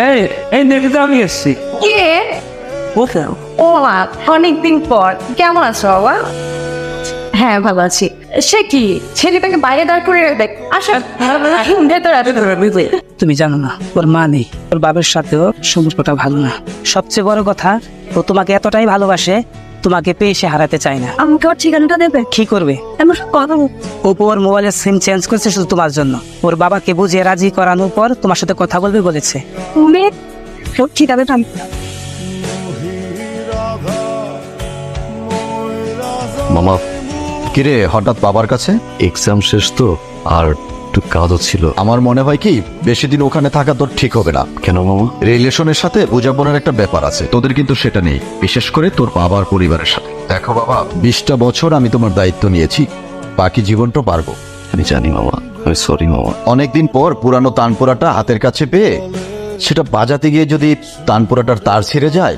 এই এই দেখে তো আমি এসছি। কে? কোথাও ও মা, অনেকদিন পর। কেমন আছো বাবা? হ্যাঁ ভালো আছি। সে কি ছেলেটাকে বাইরে দাঁড় করে রাখবে? আসো ভেতরে আসো। তুমি জানো না, ওর মা নেই, ওর বাবার সাথেও সম্পর্কটা ভালো না। সবচেয়ে বড় কথা, ও তোমাকে এতটাই ভালোবাসে, তোমাকে পেয়ে সে হারাতে চায় না। আমাকে ওর ঠিকানাটা দেবে? কি করবে? আমার সাথে কথা ওপো ওর মোবাইলের সিম চেঞ্জ করছে শুধু তোমার জন্য। ওর বাবাকে বুঝিয়ে রাজি করানোর পর তোমার সাথে কথা বলবে বলেছে। তুমি ওর ঠিকানাটা মামা, কিরে হঠাৎ বাবার কাছে? এক্সাম শেষ তো, আর একটু কাজও ছিল। আমার মনে হয় কি বেশি দিন ওখানে থাকা তোর ঠিক হবে না। কেন মামা? রিলেশনের সাথে বোঝাপড়ার একটা ব্যাপার আছে, তোদের কিন্তু সেটা নেই, বিশেষ করে তোর বাবার পরিবারের সাথে। দেখো বাবা, 20টা বছর আমি তোমার দায়িত্ব নিয়েছি, বাকি জীবনটা পারবো। আমি জানি মামা, আমি সরি মামা। অনেকদিন পর পুরানো তানপোড়াটা হাতের কাছে পেয়ে সেটা বাজাতে গিয়ে যদি তানপোড়াটার তার ছিঁড়ে যায়,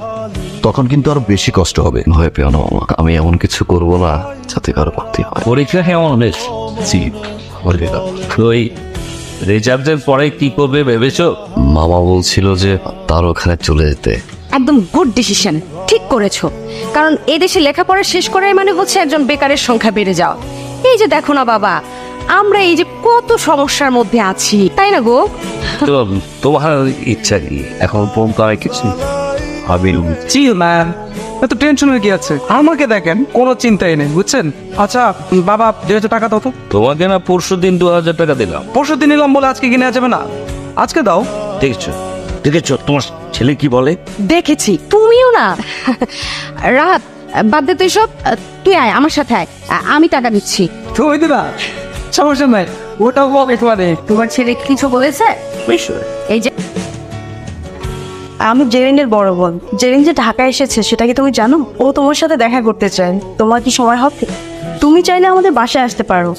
তখন কিন্তু আরো বেশি কষ্ট হবে। ভয় পেও না মামা, আমি এমন কিছু করব না যাতে কারো ক্ষতি হয়। পরীক্ষা কেমন হয়েছে? জি, বললাম। ওই রেজাল্টের পরে কি করবে ভেবেছো? মামা বলছিল যে তার ওখানে চলে যেতে। একদম গুড ডিসিশন, ঠিক করেছো। কারণ এদেশে লেখাপড়া শেষ করাই মানে হচ্ছে একজন বেকারের সংখ্যা বেড়ে যাওয়া। এই যে দেখো না বাবা, আমরা এই যে কত সমস্যার মধ্যে আছি, তাই না গো? তো তোমার ইচ্ছা কি? এখন পর্যন্ত আমি কিছু ভাবি। চিল ম্যাম, এত টেনশনের কি আছে? আমাকে দেখেন, কোনো চিন্তাই নেই, বুঝছেন? আচ্ছা বাবা, 2000 টাকা দাও তো। তোমাকে না পরশু দিন 2000 টাকা দিলাম। পরশু দিন নিলাম বলে আজকে কিনে যাবে না? আজকে দাও। দেখেছো দেখেছো তোমার ছেলে কি বলে? দেখেছি, তুমিও না। রাত বাদ দে তো সব, তুই আয় আমার সাথে আয়, আমি টাকা দিচ্ছি। তুমি দিবা, সমস্যা নাই, ওটাও বলে তোমারে। তোমার ছেলে কিছু বলেছে? নিশ্চয়। এই যে আমি জেরিনের বড় বোন। জেরিন যে ঢাকা এসেছে সেটা কি তুমি জানো? ও তোমার সাথে দেখা করতে চায়। তোমার কি সময় হবে? তুমি চাইলে আমাদের বাসায় আসতে পারো।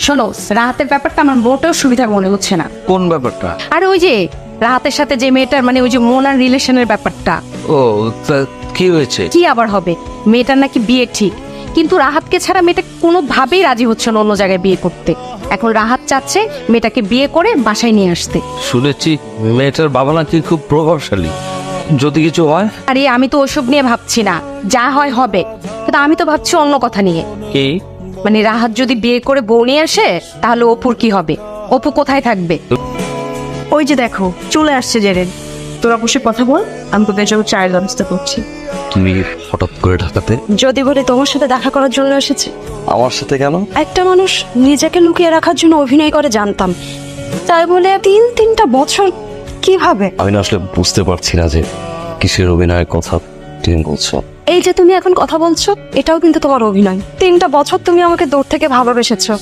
শোনো, রাহাতের ব্যাপারটা আমার মোটেও সুবিধা মনে হচ্ছে না। কোন ব্যাপারটা? আর ওই যে রাহাতের সাথে যে মেয়েটার মানে ওই যে মোনার রিলেশনের ব্যাপারটা। ও তা কি হয়েছে? কি আবার হবে? মেয়েটার নাকি বিয়ে ঠিক, কিন্তু রাহাতকে ছাড়া মেয়েটা কোনোভাবেই রাজি হচ্ছে না অন্য জায়গায় বিয়ে করতে। এখন রাহাত চাচ্ছে মেয়েটাকে বিয়ে করে বাসায় নিয়ে আসতে। শুনেছি মেয়েটার বাবা নাকি খুব প্রভাবশালী, যদি কিছু হয়। আরে আমি তো ওসব নিয়ে ভাবছি না, যা হয় হবে। কিন্তু আমি তো ভাবছি অন্য কথা নিয়ে। কি? মানে রাহাত যদি বিয়ে করে বউ নিয়ে আসে, তাহলে অপুর কি হবে? অপু কোথায় থাকবে? ওই যে দেখো চলে আসছে জেরেন। তোরা বসে কথা বল, আমি তোদের জন্য চায়ের ব্যবস্থা করছি। তুমি হঠাৎ করে ঢাকাতে? যদি বলে তোমার সাথে দেখা করার জন্য এসেছে। আমার সাথে কেন? একটা মানুষ নিজেকে লুকিয়ে রাখার জন্য অভিনয় করে জানতাম, তাই বলে তিনটা বছর কিভাবে? আমি না আসলে বুঝতে পারছি না যে কিসের অভিনয়ের কথা তুমি বলছো। এই যে তুমি এখন কথা বলছো, এটাও কিন্তু তোমার অভিনয়। 3টা বছর তুমি আমাকে দূর থেকে ভালোবেসেছো,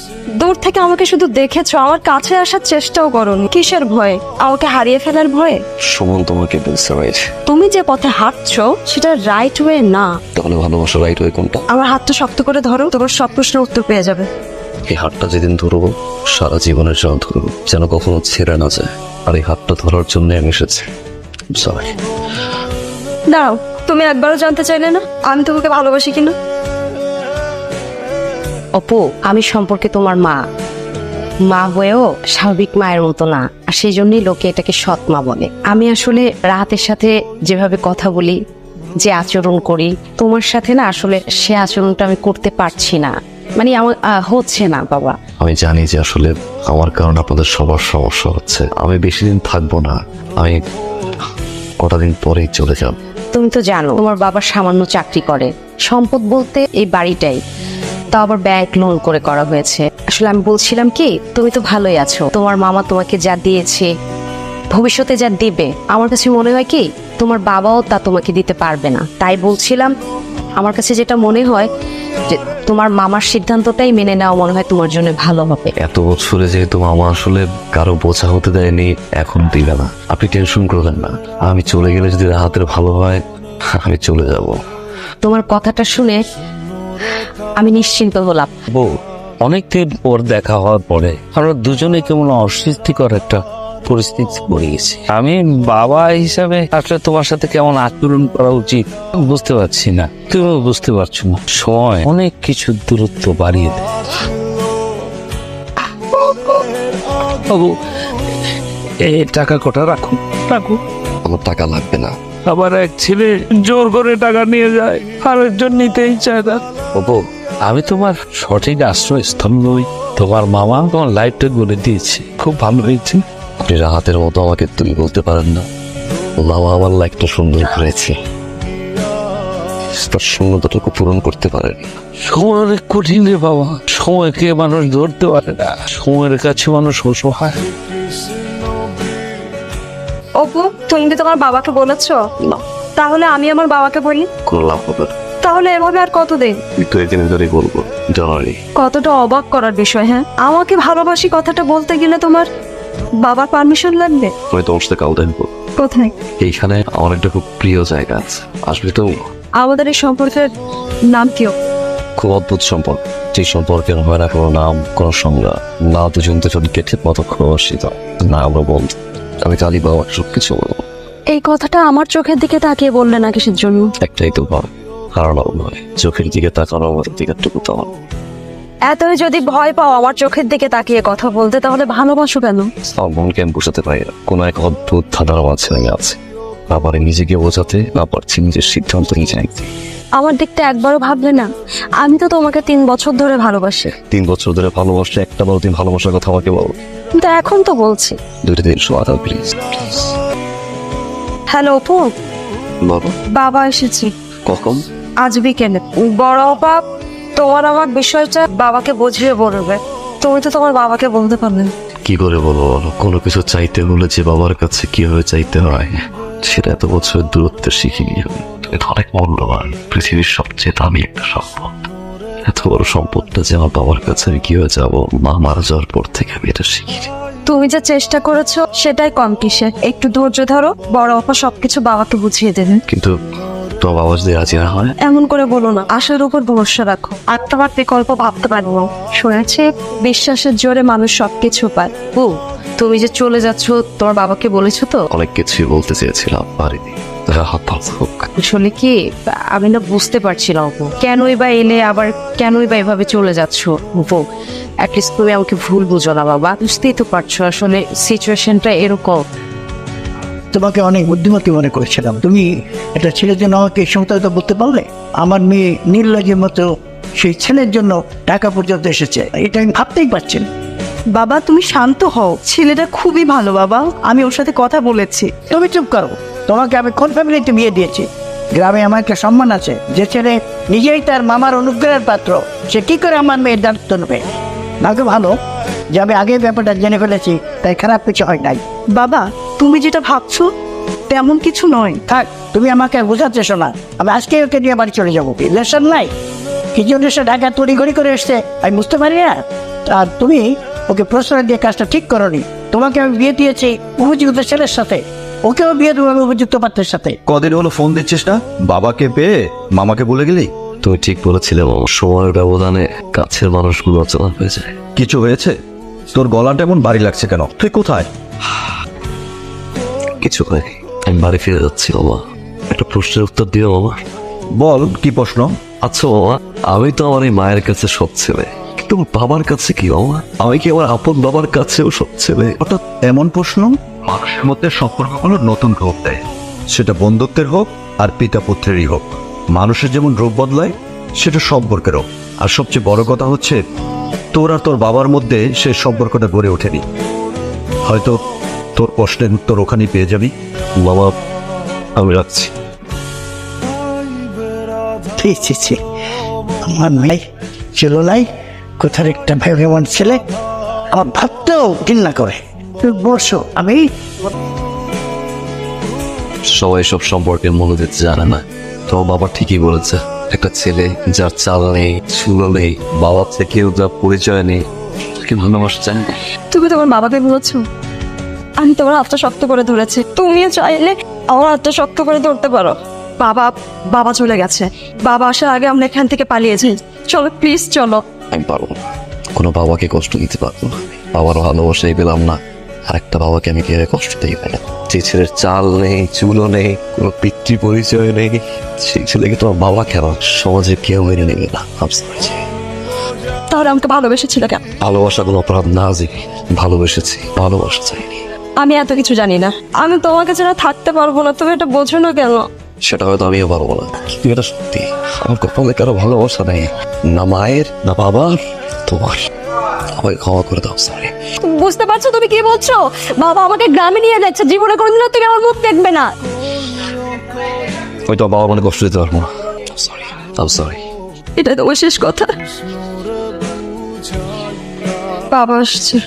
দূর থেকে আমাকে শুধু দেখেছো, আমার কাছে আসার চেষ্টাও করোনি। কিসের ভয়ে? আমাকে হারিয়ে ফেলার ভয়ে? সুমন তোমাকে বলছে রাইট। তুমি যে পথে হাঁটছো সেটা রাইট ওয়ে না। তাহলে ভালোবাসা রাইট ওয়ে কোনটা? আমার হাতটা শক্ত করে ধরো, তোমার সব প্রশ্নের উত্তর পেয়ে যাবে। এই হাতটা যেদিন ধরবো সারা জীবনের জন্য ধরবো, যেন কখনো ছেড়ে না যায়। আর এই হাতটা ধরার জন্য আমি এসেছি। সরি। দাঁড়াও, তুমি একবারও জানতে চাইলে না আমি তোমাকে ভালোবাসি কিনা? অপু, আমি সম্পর্কে তোমার মা হয়েও স্বাভাবিক মায়ের মতো না, আর সেই জন্যই লোকে এটাকে সৎ মা বলে। আমি আসলে রাহাতের সাথে যেভাবে কথা বলি, যে আচরণ করি, তোমার সাথে না আসলে সে আচরণটা আমি করতে পারছি না। মানে আমার হচ্ছে না বাবা। আমি জানি যে আসলে আমার কারণে আপনাদের সবার সমস্যা হচ্ছে। আমি বেশি দিন থাকবো না, আমি কটা দিন পরেই চলে যাব। তুমি তো জানো তোমার বাবা সামান্য চাকরি করে, সম্পদ বলতে এই বাড়িটাই, তাও আবার ব্যাংক লোন করে করা হয়েছে। আসলে আমি বলছিলাম কি, তুমি তো ভালোই আছো, তোমার মামা তোমাকে যা দিয়েছে, ভবিষ্যতে যা দিবে, আমার কাছে মনে হয় কি তোমার বাবাও তা তোমাকে দিতে পারবে না। তাই বলছিলাম, আমার কাছে যেটা মনে হয় যে তোমার মামার সিদ্ধান্তটাই মেনে নেওয়া মনে হয় তোমার জন্য ভালো হবে। এত বছরে যেহেতু মামা আসলে কারো বোঝা হতে দেয়নি, এখন দিবে না। আপনি টেনশন করবেন না, আমি চলে গেলে যদি রাহাতের ভালো হয় আমি চলে যাব। তোমার কথাটা শুনে আমি নিশ্চিন্ত হলাম। বউ, অনেকদিন পর দেখা হওয়ার পরে আমরা দুজনে কেমন অস্বস্তিকর একটা পরিস্থিতি পড়ে গেছি। আমি বাবা হিসাবে আসলে তোমার সাথে কেমন আচরণ করা উচিত বুঝতে পারছি না, তুমিও বুঝতে পারছো না। সময় অনেক কিছু দূরত্ব বাড়িয়ে দেয়। বাবু, এই টাকা কটা রাখো রাখো। আমার টাকা লাগবে না। আবার এক ছেলে জোর করে টাকা নিয়ে যায়, আর একজন নিতেই চায় না। বাবু, আমি তোমার সঠিক আশ্রয়স্থল নই। তোমার মামা তোমার লাইফটা গড়ে দিয়েছে, খুব ভালো হয়েছে। আপনি রাহাতের মতো আমাকে তুমি বলতে পারেন না। মামা আমার লাইফটা সুন্দর করেছে, তার শূন্যতাটুকু পূরণ করতে পারেনি। সময় অনেক কঠিন রে বাবা, সময়কে মানুষ ধরতে পারে না, সময়ের কাছে মানুষ অসহায়। অপু, তুমি কি তোমার বাবাকে বলেছো? না, তাহলে আমি আমার বাবাকে বলি। কোনো লাভ হবে না। তাহলে এভাবে আর কতদিন? কিন্তু এদিন ধরেই বলবো, জানুয়ারি। কতটা অবাক করার বিষয়। হ্যাঁ, আমাকে ভালোবাসি কথাটা বলতে গেলে তোমার বাবার পারমিশন লাগবে? আমি তোমার সাথে কাল দেখবো। কোথায়? এইখানে আমার একটা খুব প্রিয় জায়গা আছে, আসবে তো? আমাদের এই সম্পর্কের নাম কি? খুব অদ্ভুত সম্পর্ক, যে সম্পর্কের হয় না কোনো নাম, কোনো সংজ্ঞা, না দুজন দুজনকে ঠিক মতো খোয়াশিত, না আমরা বন্ধু। আমি কালী বাবা সবকিছু বলবো। এই কথাটা আমার চোখের দিকে তাকিয়ে বললে না কিসের জন্য? একটাই তো ভয়, কারণ নয়, চোখের দিকে তাকানো আমার দিকেরটুকু তো আমার। এতই যদি ভয় পাও আমার চোখের দিকে তাকিয়ে কথা বলতে, তাহলে ভালোবাসো কেন? আমার মনকে আমি বোঝাতে পারি না, কোনো এক অদ্ভুত ধাঁধার মাঝে আমি আছি। না পারি নিজেকে বোঝাতে, না পারছি নিজের সিদ্ধান্ত নিজে নিতে। আমার দিকটা একবারও ভাবলে না? আমি তো তোমাকে 3 বছর ধরে ভালোবাসি। 3 বছর ধরে ভালোবাসলে একটা বড় দিন ভালোবাসার কথা আমাকে বল। কিন্তু এখন তো বলছি। 2 দিন শোয়া দাও প্লিজ। হ্যালো অপু, বাবা, বাবা এসেছি কখন? আজ বিকেলে। বড় আপা তোমার আমার বিষয়টা বাবাকে বুঝিয়ে বলবে। তুমি তো তোমার বাবাকে বলতে পারবে না। কি করে বলবো বলো? কোনো কিছু চাইতে হলে যে বাবার কাছে কিভাবে চাইতে হয় সেটা এত বছরের দূরত্বে শিখিনি আমি। এটা অনেক মূল্যবান, পৃথিবীর সবচেয়ে দামি একটা সম্পদ। এত বড় সম্পদটা যে আমার বাবার কাছে আমি কিভাবে যাবো, মা মারা যাওয়ার পর থেকে আমি এটা শিখিনি। তুমি যে চেষ্টা করেছো সেটাই কম কিসে। একটু ধৈর্য ধরো, বড় আপা সবকিছু বাবাকে বুঝিয়ে দেবে। কিন্তু তোমার বাবা যদি রাজি না হয়? এমন করে বলো না, আশার উপর ভরসা রাখো। আর তোমার বিকল্প ভাবতে পারবো না। শুনেছি বিশ্বাসের জোরে মানুষ সবকিছু পায়। ও, তুমি যে চলে যাচ্ছ তোমার বাবাকে বলেছো তো? অনেক কিছুই বলতে চেয়েছিলাম, পারিনি। হাত হোক। আসলে কি, আমি না বুঝতে পারছিলাম অপু, কেনই বা এলে, আবার কেনই বা এভাবে চলে যাচ্ছ। অপু, অ্যাটলিস্ট তুমি আমাকে ভুল বুঝো না বাবা, বুঝতেই তো পারছো আসলে সিচুয়েশনটা এরকম। তোমাকে অনেক বুদ্ধিমতী মনে করেছিলাম। তুমি একটা ছেলের জন্য আমাকে এই সমস্ত বলতে পারলে? আমার মেয়ে নির্লজ্জের মতো সেই ছেলের জন্য টাকা পর্যন্ত এসেছে, এটা আমি ভাবতেই পারছি না। বাবা তুমি শান্ত হও, ছেলেটা খুবই ভালো বাবা, আমি ওর সাথে কথা বলেছি। তুমি চুপ করো। তোমাকে আমি কোন ফ্যামিলিতে বিয়ে দিয়েছি? গ্রামে আমার একটা সম্মান আছে। যে ছেলে নিজেই তার মামার অনুগ্রহের পাত্র, সে কি করে আমার মেয়ের দায়িত্ব নেবে? নাকি ভালো যে আমি আগে ব্যাপারটা জেনে ফেলেছি, তাই খারাপ কিছু হয় নাই। বাবা তুমি যেটা ভাবছো তেমন কিছু নয়। থাক, তুমি আমাকে আর বোঝাতে এসো না। আমি আজকে ওকে নিয়ে বাড়ি চলে যাবো। রিলেশন নাই, কি জন্য সে ঢাকা তড়িঘড়ি করে এসছে আমি বুঝতে পারি না। আর তুমি ওকে প্রশ্রয় দিয়ে কাজটা ঠিক করোনি। তোমাকে আমি বিয়ে দিয়েছি উপযুক্ত ছেলের সাথে, ওকেও বিয়ে দেবো আমি উপযুক্ত পাত্রের সাথে। কদিন হলো ফোন দিচ্ছিস না? বাবাকে পেয়ে মামাকে বলে গেলি? তুমি ঠিক বলেছিলে মামা, সময়ের ব্যবধানে কাছের মানুষগুলো অচেনা হয়ে যায়। কিছু হয়েছে? তোর গলাটা এমন ভারী লাগছে কেন? তুই কোথায়? কিছু হয়নি, আমি বাড়ি ফিরে যাচ্ছি মামা। একটা প্রশ্নের উত্তর দিও মামা। বল, কি প্রশ্ন? আচ্ছা মামা, আমি তো আমার এই মায়ের কাছে সব ছেলে, কিন্তু আমার বাবার কাছে কি মামা? আমি কি আমার আপন বাবার কাছেও সব ছেলে? হঠাৎ এমন প্রশ্ন? মানুষের মধ্যে সম্পর্কগুলো নতুন রূপ দেয়, সেটা বন্ধুত্বের হোক আর পিতা পুত্রেরই হোক। মানুষের যেমন রূপ বদলায়, সেটা সম্পর্কেরও। আর সবচেয়ে বড় কথা হচ্ছে, তোর আর তোর বাবার মধ্যে সে সম্পর্কটা গড়ে ওঠেনি। হয়তো তোর প্রশ্নের উত্তর ওখানেই পেয়ে যাবি। মামা, আমি রাখছি। ঠিক ছি, আমার মেয়ে ছিল নাই, কোথার একটা ভগবান ছেলে, আমার ভাবতেও ঘৃণা করে। তুই বসো, আমি সবাই সব সম্পর্কের মূল্য দিতে জানে না। তো বাবা ঠিকই বলেছে, একটা ছেলে যার চাল নেই, চুলো নেই, বাবার থেকেও যার পরিচয় নেই, তাকে ভালোবাসা চায় না। তুমি তোমার বাবাকে বলেছো আমি তোমার হাতটা শক্ত করে ধরেছি, তুমিও চাইলে আমার হাতটা শক্ত করে ধরতে পারো। বাবা বাবা চলে গেছে, বাবা আসার আগে আমরা এখান থেকে পালিয়েছি। চলো প্লিজ চলো। আমি পারবো না, কোনো বাবাকে কষ্ট দিতে পারবো না। বাবার ভালোবাসাই পেলাম না, আর একটা বাবাকে আমি কিভাবে কষ্ট দিই না? যে ছেলের চাল নেই, চুলো নেই, কোনো পিতৃ পরিচয় নেই, সেই ছেলেকে তোমার বাবা কেন? সমাজে কেউ মেনে নেবে না। তাহলে আমাকে ভালোবেসেছিল কেন? ভালোবাসা কোনো অপরাধ না, যে ভালোবেসেছি, ভালোবাসা চাইনি। আমি এত কিছু জানি না, আমি তোমাকে ছাড়া থাকতে পারবো না, তুমি এটা বোঝো না কেন? সেটা হয়তো আমিও পারবো না, কিন্তু এটা সত্যি। আমার কপালে কারো ভালোবাসা নেই, না মায়ের না বাবার, তোমার। আমাকে ক্ষমা করে দাও, সরি। বুঝতে পারছো তুমি কি বলছো? বাবা আমাকে গ্রামে নিয়ে যাচ্ছে, জীবনে কোনোদিনও তুমি আমার মুখ দেখবে না। হয়তো বাবা মনে কষ্ট দিতে পারবো না, সরি, আম সরি। এটাই তোমার শেষ কথা। বাবা আসছে।